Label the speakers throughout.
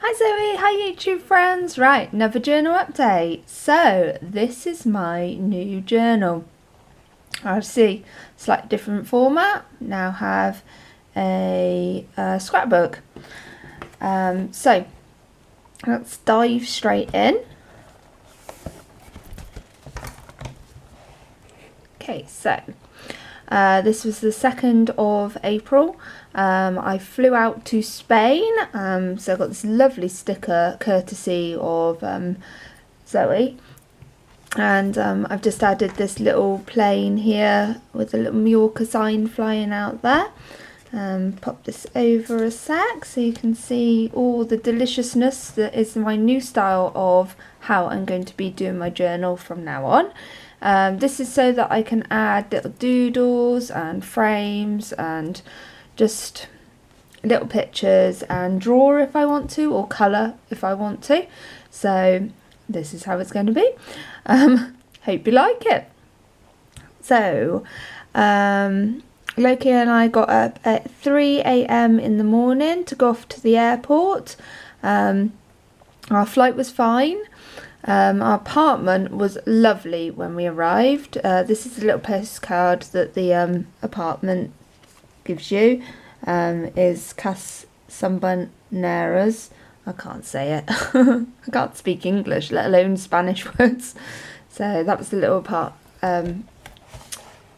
Speaker 1: Hi Zoe, hi YouTube friends. Right, another journal update. So this is my new journal. I see slightly different format. Now have a scrapbook. So let's dive straight in. Okay, so this was the 2nd of April. I flew out to Spain, so I got this lovely sticker courtesy of Zoe, and I've just added this little plane here with a little Mallorca sign flying out there. Pop this over a sec so you can see all the deliciousness that is my new style of how I'm going to be doing my journal from now on. This is so that I can add little doodles and frames and just little pictures and draw if I want to, or colour if I want to. So this is how it's going to be. Hope you like it. So Loki and I got up at 3 a.m. in the morning to go off to the airport. Our flight was fine. Our apartment was lovely when we arrived. This is a little postcard that the apartment gives you. Is Cas Sambaneras. I can't say it. I can't speak English, let alone Spanish words. So that was the little apartment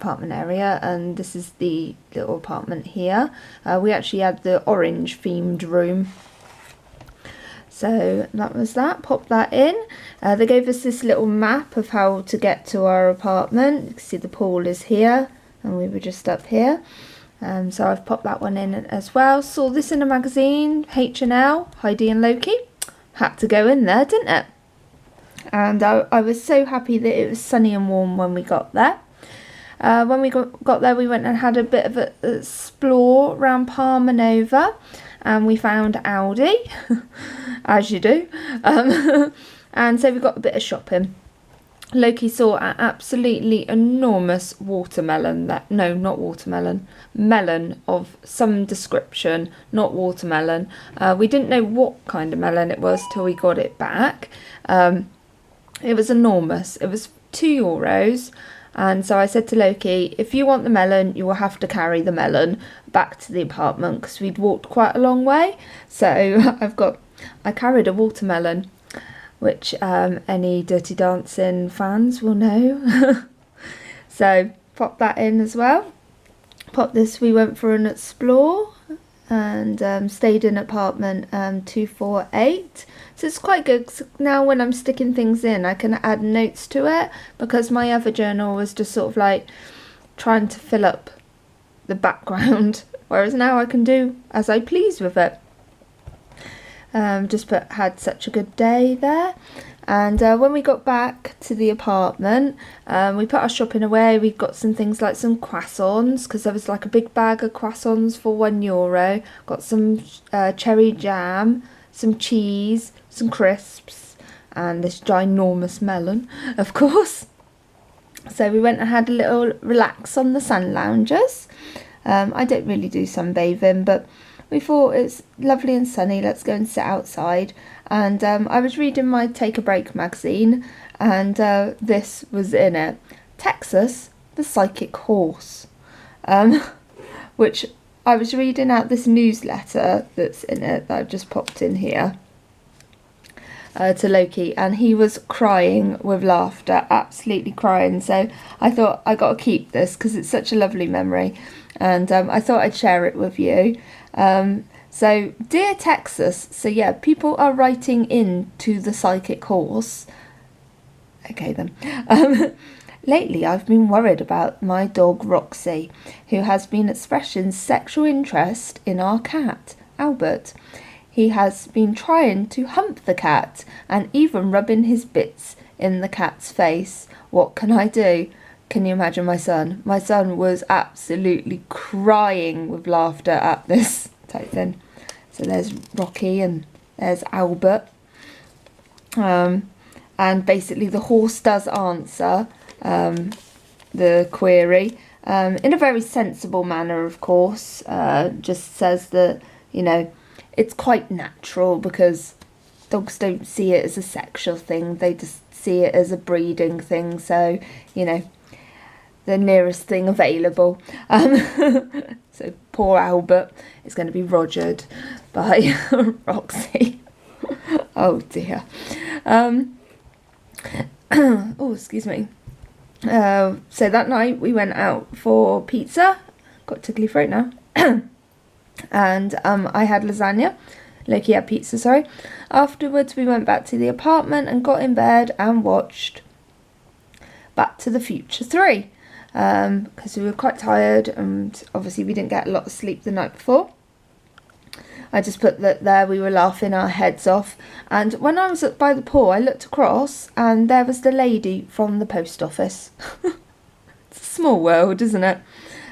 Speaker 1: area, and this is the little apartment here. We actually had the orange themed room. So that was that. Pop that in. They gave us this little map of how to get to our apartment. You can see the pool is here, and we were just up here. So I've popped that one in as well. Saw this in a magazine, H&L, Heidi and Loki. Had to go in there, didn't it? And I was so happy that it was sunny and warm when we got there. When we got there, we went and had a bit of an explore around Palma Nova, and we found Aldi, as you do. And so we got a bit of shopping. Loki saw an absolutely enormous watermelon, not watermelon, melon of some description, not watermelon. We didn't know what kind of melon it was till we got it back. It was enormous. It was €2. And so I said to Loki, if you want the melon, you will have to carry the melon back to the apartment, because we'd walked quite a long way. So I carried a watermelon, which any Dirty Dancing fans will know. So pop that in as well. Pop this, we went for an explore and stayed in apartment 248. So it's quite good, 'cause now when I'm sticking things in, I can add notes to it, because my other journal was just sort of like trying to fill up the background, whereas now I can do as I please with it. Had such a good day there. And when we got back to the apartment, we put our shopping away. We got some things like some croissants, because there was like a big bag of croissants for €1. Got some cherry jam, some cheese, some crisps, and this ginormous melon, of course. So we went and had a little relax on the sun loungers. I don't really do sunbathing, but we thought it's lovely and sunny, let's go and sit outside. And I was reading my Take a Break magazine, and this was in it. Texas, the Psychic Horse. Which I was reading out this newsletter that's in it, that I've just popped in here, to Loki, and he was crying with laughter, absolutely crying. So I thought I got to keep this, because it's such a lovely memory, and I thought I'd share it with you. So dear Texas, so yeah, people are writing in to the Psychic Horse. Okay then. Lately I've been worried about my dog Roxy, who has been expressing sexual interest in our cat, Albert. He has been trying to hump the cat and even rubbing his bits in the cat's face. What can I do? Can you imagine my son? My son was absolutely crying with laughter at this type thing. So there's Rocky and there's Albert. And basically the horse does answer the query in a very sensible manner, of course. Just says that, you know, it's quite natural because dogs don't see it as a sexual thing, they just see it as a breeding thing, so, you know, the nearest thing available. So poor Albert is going to be rogered by Roxy. Oh dear. Oh, excuse me. So that night we went out for pizza. Got tickly throat now. And I had lasagna. Loki had pizza, sorry. Afterwards we went back to the apartment and got in bed and watched Back to the Future 3. Because we were quite tired and obviously we didn't get a lot of sleep the night before. I just put that there, we were laughing our heads off, and when I was by the pool I looked across and there was the lady from the post office. It's a small world, isn't it?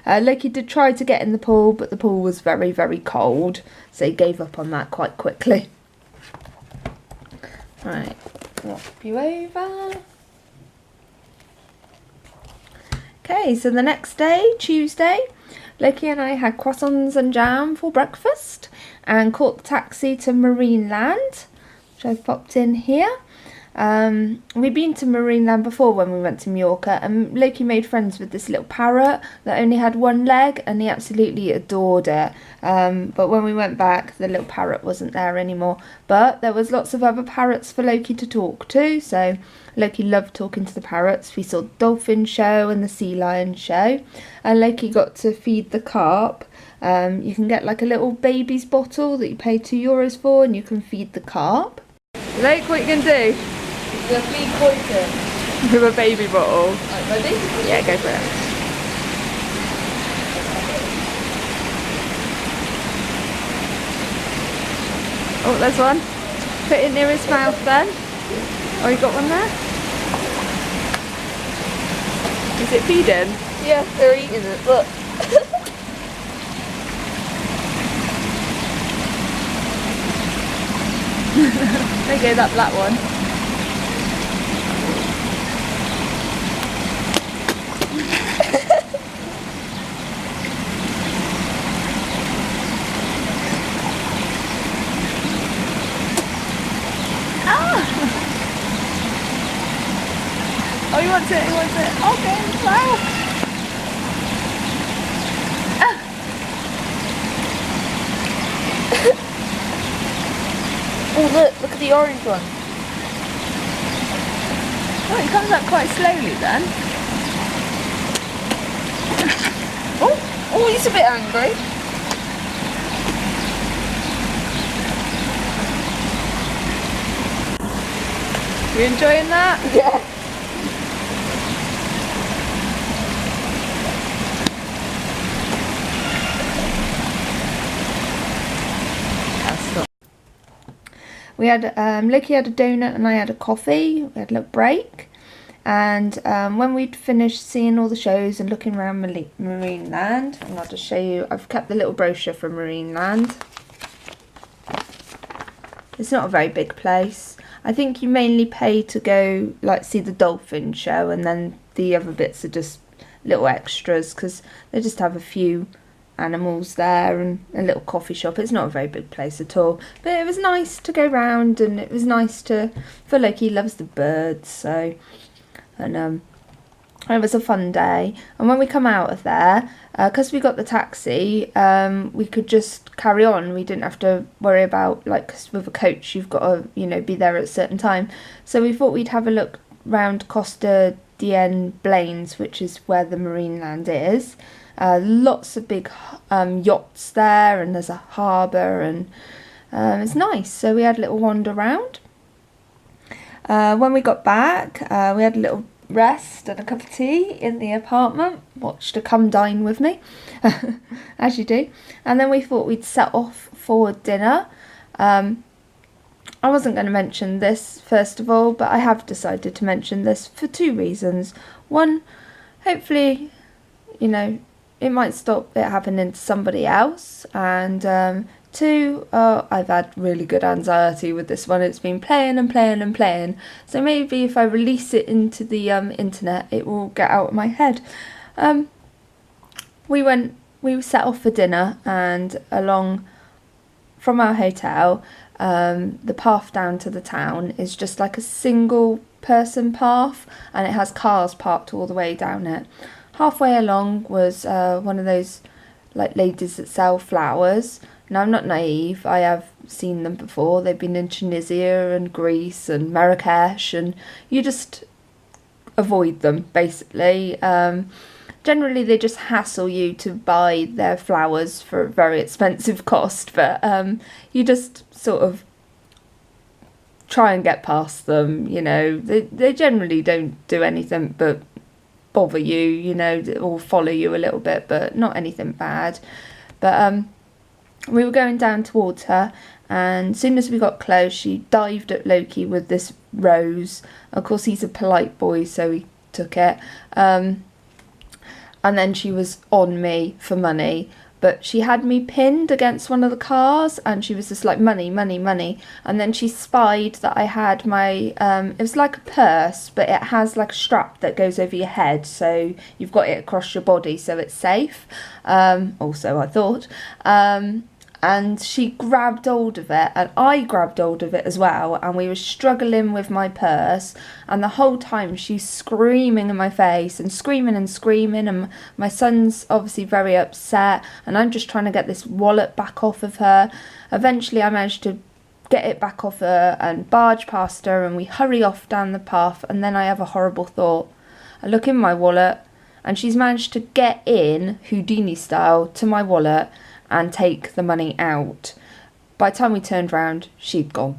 Speaker 1: Loki did try to get in the pool, but the pool was very, very cold, so he gave up on that quite quickly. Right, swap you over. Okay, so the next day, Tuesday, Loki and I had croissants and jam for breakfast and caught the taxi to Marineland, which I've popped in here. We'd been to Marineland before when we went to Mallorca, and Loki made friends with this little parrot that only had one leg, and he absolutely adored it. But when we went back, the little parrot wasn't there anymore. But there was lots of other parrots for Loki to talk to, so Loki loved talking to the parrots. We saw the dolphin show and the sea lion show, and Loki got to feed the carp. You can get like a little baby's bottle that you pay €2 for, and you can feed the carp. Look what you can do.
Speaker 2: The flea poison.
Speaker 1: With a baby bottle.
Speaker 2: Right, ready?
Speaker 1: Yeah, go for it. Oh, there's one. Put it near his mouth then. Oh, you got one there? Is it feeding?
Speaker 2: Yeah, they're eating it, look.
Speaker 1: There you go, that black one. Oh, he wants it, he wants it. Okay, wow.
Speaker 2: Oh look at the orange one.
Speaker 1: Oh, he comes up quite slowly then.
Speaker 2: Oh, he's a bit angry.
Speaker 1: You enjoying that?
Speaker 2: Yeah.
Speaker 1: We had, Loki had a donut and I had a coffee. We had a little break. And when we'd finished seeing all the shows and looking around Marineland, and I'll just show you, I've kept the little brochure for Marineland. It's not a very big place. I think you mainly pay to go, like, see the dolphin show, and then the other bits are just little extras, because they just have a few animals there and a little coffee shop. It's not a very big place at all, but it was nice to go round, and it was nice to, for Loki, he loves the birds, so, and it was a fun day. And when we come out of there, because we got the taxi, we could just carry on. We didn't have to worry about, like, 'cause with a coach you've got to, you know, be there at a certain time, so we thought we'd have a look round Costa Dien Blanes, which is where the Marineland is. Lots of big yachts there, and there's a harbour, and it's nice. So we had a little wander around. When we got back, we had a little rest and a cup of tea in the apartment. Watched a Come Dine With Me, as you do. And then we thought we'd set off for dinner. I wasn't going to mention this first of all, but I have decided to mention this for two reasons. One, hopefully, you know, it might stop it happening to somebody else, and two, I've had really good anxiety with this one. It's been playing and playing and playing, so maybe if I release it into the internet, it will get out of my head. We set off for dinner, and along from our hotel, the path down to the town is just like a single person path, and it has cars parked all the way down it. Halfway along was one of those like ladies that sell flowers. Now, I'm not naive, I have seen them before. They've been in Tunisia and Greece and Marrakesh, and you just avoid them basically. Generally they just hassle you to buy their flowers for a very expensive cost, but you just sort of try and get past them. You know, they generally don't do anything but bother you, you know, or follow you a little bit, but not anything bad. But we were going down towards her, and as soon as we got close, she dived at Loki with this rose. Of course, he's a polite boy, so he took it. And then she was on me for money, but she had me pinned against one of the cars, and she was just like, money, money, money. And then she spied that I had my, it was like a purse, but it has like a strap that goes over your head, so you've got it across your body, so it's safe. Also, I thought. And she grabbed hold of it, and I grabbed hold of it as well, and we were struggling with my purse, and the whole time she's screaming in my face and screaming, and my son's obviously very upset, and I'm just trying to get this wallet back off of her. Eventually I managed to get it back off her and barge past her, and we hurry off down the path, and then I have a horrible thought. I look in my wallet, and she's managed to get in, Houdini style, to my wallet and take the money out. By the time we turned round, she'd gone.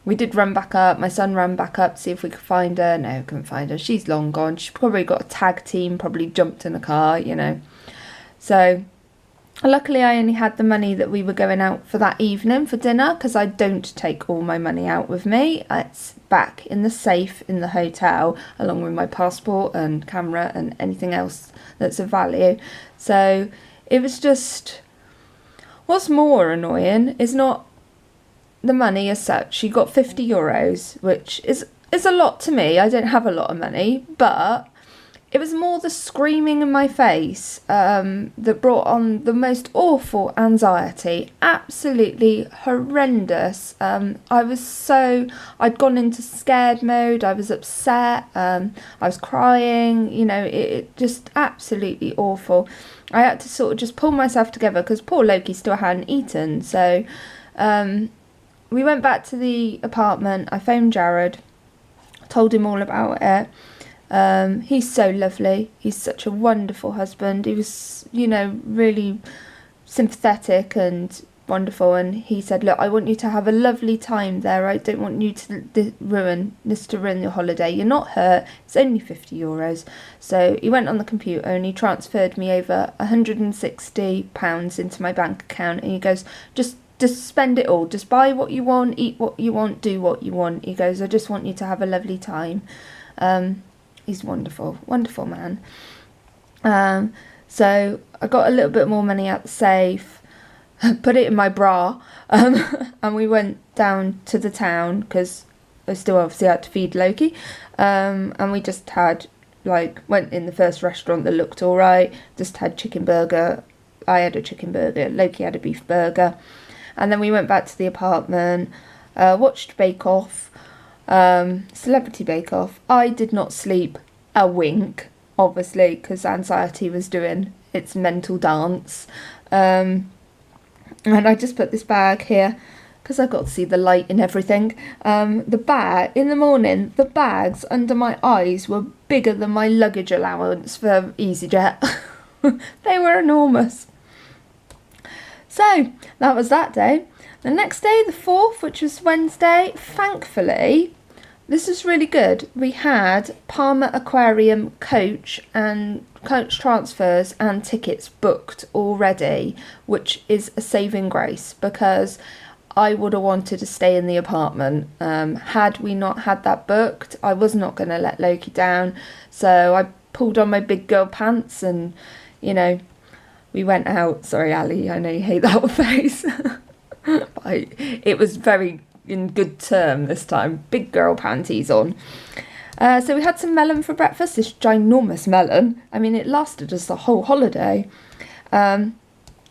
Speaker 1: We did run back up. My son ran back up to see if we could find her. No, couldn't find her. She's long gone. She probably got a tag team, probably jumped in a car, you know. So luckily I only had the money that we were going out for that evening for dinner, because I don't take all my money out with me. It's back in the safe in the hotel, along with my passport and camera and anything else that's of value. So it was just, what's more annoying is not the money as such. She got €50, which is a lot to me. I don't have a lot of money, but it was more the screaming in my face that brought on the most awful anxiety. Absolutely horrendous. I'd gone into scared mode. I was upset. I was crying. You know, it just absolutely awful. I had to sort of just pull myself together, because poor Loki still hadn't eaten. So we went back to the apartment. I phoned Jared, told him all about it. He's so lovely. He's such a wonderful husband. He was, you know, really sympathetic and wonderful. And he said, look, I want you to have a lovely time there. I don't want you to ruin your holiday. You're not hurt. It's only €50. So he went on the computer and he transferred me over £160 into my bank account. And he goes, just spend it all. Just buy what you want, eat what you want, do what you want. He goes, I just want you to have a lovely time. He's wonderful, wonderful man. So I got a little bit more money out the safe, put it in my bra, and we went down to the town, because I still obviously had to feed Loki. And we just went in the first restaurant that looked alright, just had chicken burger. I had a chicken burger, Loki had a beef burger. And then we went back to the apartment, watched Bake Off, Celebrity Bake Off. I did not sleep a wink, obviously, because anxiety was doing its mental dance. And I just put this bag here, because I got to see the light and everything. The bag, in the morning, the bags under my eyes were bigger than my luggage allowance for EasyJet. They were enormous. So that was that day. The next day, the 4th, which was Wednesday, thankfully, this is really good. We had Palmer Aquarium coach transfers and tickets booked already, which is a saving grace, because I would have wanted to stay in the apartment. Had we not had that booked, I was not going to let Loki down. So I pulled on my big girl pants and, you know, we went out. Sorry, Ali, I know you hate that face. But it was very in good term this time. Big girl panties on. So we had some melon for breakfast, this ginormous melon. I mean, it lasted us the whole holiday.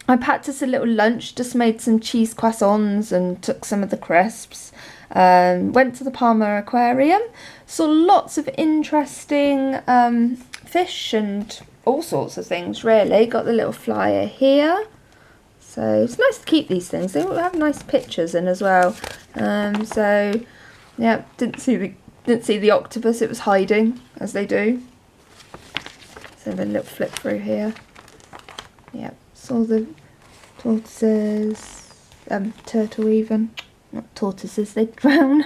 Speaker 1: I packed us a little lunch, just made some cheese croissants and took some of the crisps. Went to the Palmer Aquarium, saw lots of interesting fish and all sorts of things really. Got the little flyer here. So it's nice to keep these things. They have nice pictures in as well. So yeah, didn't see the octopus. It was hiding, as they do. So a little flip through here. Yeah, saw the tortoises, turtle even. Not tortoises, they drown.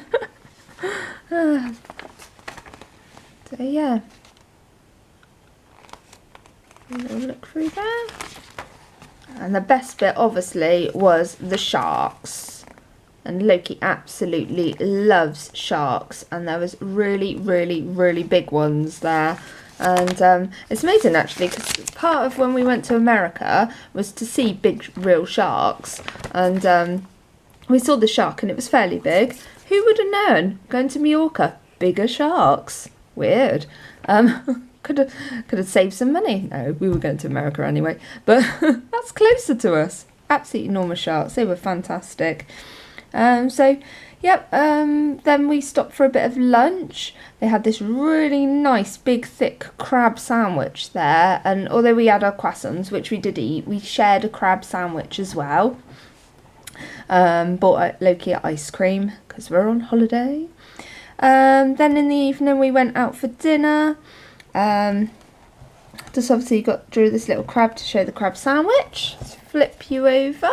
Speaker 1: So yeah, a little look through there. And the best bit obviously was the sharks. And Loki absolutely loves sharks, and there was really, really, really big ones there. And it's amazing actually, because part of when we went to America was to see big real sharks, and we saw the shark and it was fairly big. Who would have known, going to Mallorca, bigger sharks? Weird. Could have saved some money. No, we were going to America anyway, but that's closer to us. Absolutely enormous sharks. They were fantastic. So yep, then we stopped for a bit of lunch. They had this really nice big thick crab sandwich there, and although we had our croissants, which we did eat, we shared a crab sandwich as well. Bought Loki ice cream because we're on holiday. Then in the evening we went out for dinner. Just obviously drew this little crab to show the crab sandwich. Let's flip you over.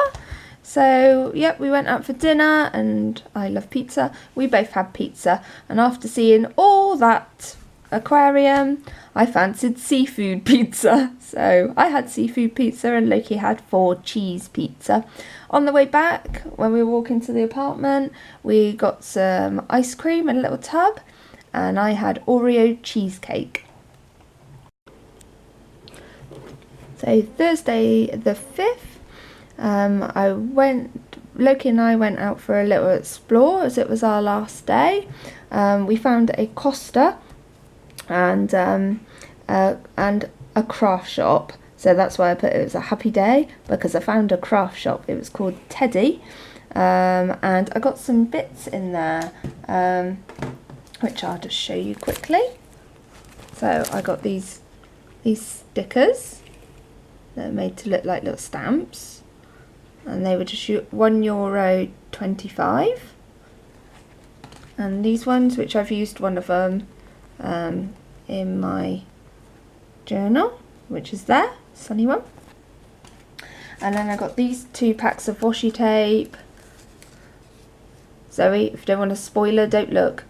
Speaker 1: So yep, we went out for dinner, and I love pizza. We both had pizza, and after seeing all that aquarium, I fancied seafood pizza. So I had seafood pizza and Loki had 4 cheese pizza. On the way back, when we were walking to the apartment, we got some ice cream in a little tub, and I had Oreo cheesecake. So Thursday the 5th, Loki and I went out for a little explore as it was our last day. We found a Costa and a craft shop. So that's why I put it was a happy day, because I found a craft shop. It was called Teddy. And I got some bits in there, which I'll just show you quickly. So I got these stickers. They're made to look like little stamps, and they were just €1.25. And these ones, which I've used one of them in my journal, which is there, sunny one. And then I got these 2 packs of washi tape. Zoe, if you don't want a spoiler, don't look.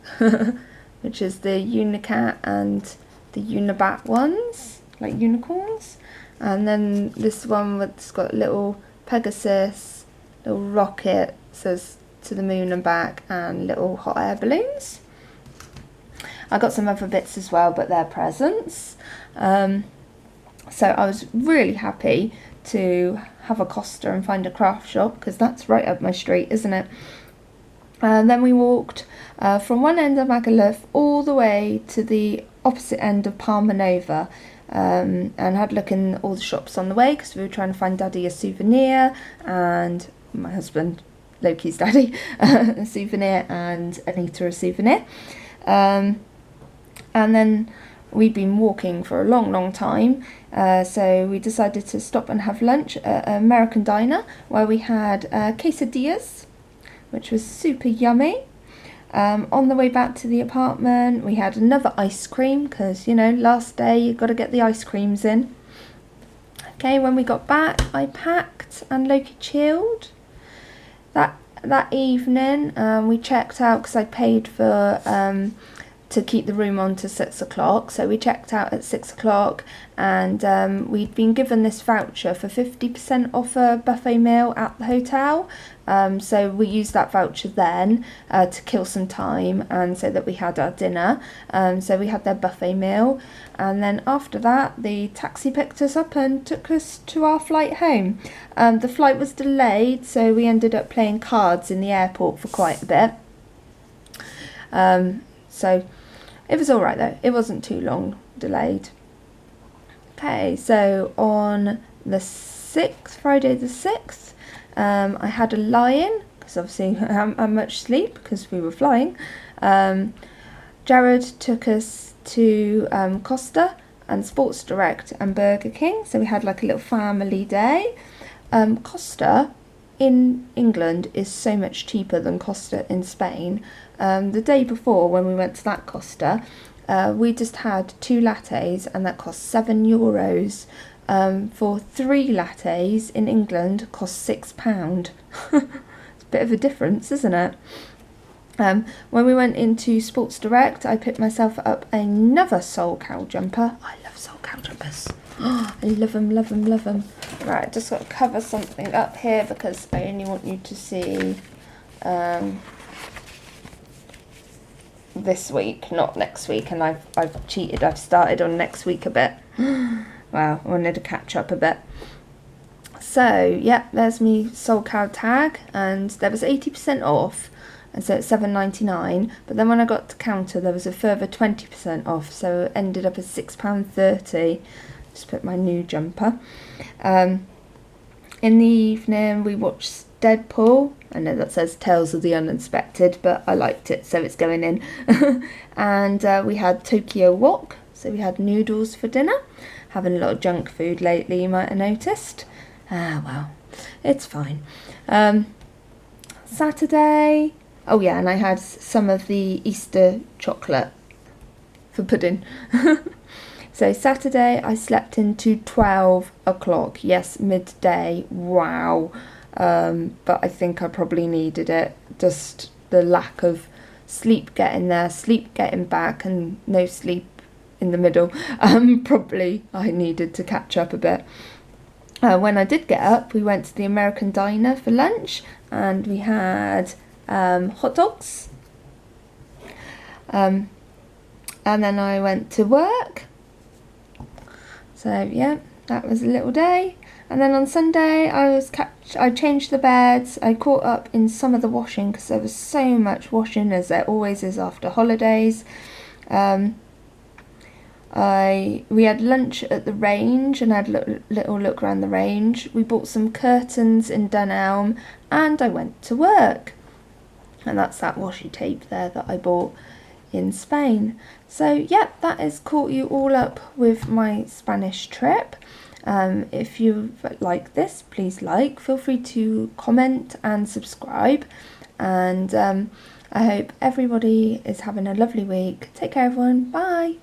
Speaker 1: Which is the Unicat and the Unibat ones, like unicorns. And then this one that's got little Pegasus, little rocket, says to the moon and back, and little hot air balloons. I got some other bits as well, but they're presents. So I was really happy to have a Costa and find a craft shop, because that's right up my street, isn't it? And then we walked from one end of Magaluf all the way to the opposite end of Palma Nova, and had a look in all the shops on the way, because we were trying to find Daddy a souvenir, and my husband, Loki's daddy, a souvenir, and Anita a souvenir. And then we'd been walking for a long time, so we decided to stop and have lunch at an American diner, where we had quesadillas, which was super yummy. On the way back to the apartment, we had another ice cream, because, you know, last day you've got to get the ice creams in. Okay, when we got back, I packed and Loki chilled. That evening, we checked out, because I paid for to keep the room on to 6 o'clock. So we checked out at 6 o'clock, and we'd been given this voucher for 50% off a buffet meal at the hotel. So we used that voucher then to kill some time, and so that we had our dinner. So we had their buffet meal, and then after that the taxi picked us up and took us to our flight home. The flight was delayed, so we ended up playing cards in the airport for quite a bit. So it was alright though, it wasn't too long delayed. Okay, so on the Friday the 6th. I had a lie-in, because obviously I haven't had much sleep because we were flying. Jared took us to Costa and Sports Direct and Burger King, so we had like a little family day. Costa in England is so much cheaper than Costa in Spain. The day before, when we went to that Costa, we just had 2 lattes and that cost €7. For 3 lattes in England cost £6. It's a bit of a difference, isn't it? When we went into Sports Direct, I picked myself up another Soul Cow jumper. I love Soul Cow jumpers. I love them, love them, love them. Right, just got to cover something up here because I only want you to see this week, not next week. And I've cheated. I've started on next week a bit. Wow, I wanted to catch up a bit. So, yeah, there's me Soul Cow tag, and there was 80% off, and so it's £7.99. But then when I got to counter, there was a further 20% off, so it ended up at £6.30. Just put my new jumper. In the evening, we watched Deadpool. I know that says Tales of the Unexpected, but I liked it, so it's going in. And we had Tokyo Wok, so we had noodles for dinner. Having a lot of junk food lately, you might have noticed. Well, it's fine. Saturday, oh yeah, and I had some of the Easter chocolate for pudding. So Saturday, I slept into 12 o'clock. Yes, midday. Wow. But I think I probably needed it. Just the lack of sleep getting there, sleep getting back, and no sleep in the middle. Probably I needed to catch up a bit. When I did get up, we went to the American Diner for lunch, and we had hot dogs. And then I went to work. So yeah, that was a little day. And then on Sunday, I changed the beds. I caught up in some of the washing because there was so much washing, as there always is after holidays. We had lunch at the range and had a little look around the range. We bought some curtains in Dunelm, and I went to work. And that's that washi tape there that I bought in Spain. So yeah, that has caught you all up with my Spanish trip. If you like this, please feel free to comment and subscribe. And I hope everybody is having a lovely week. Take care, everyone. Bye.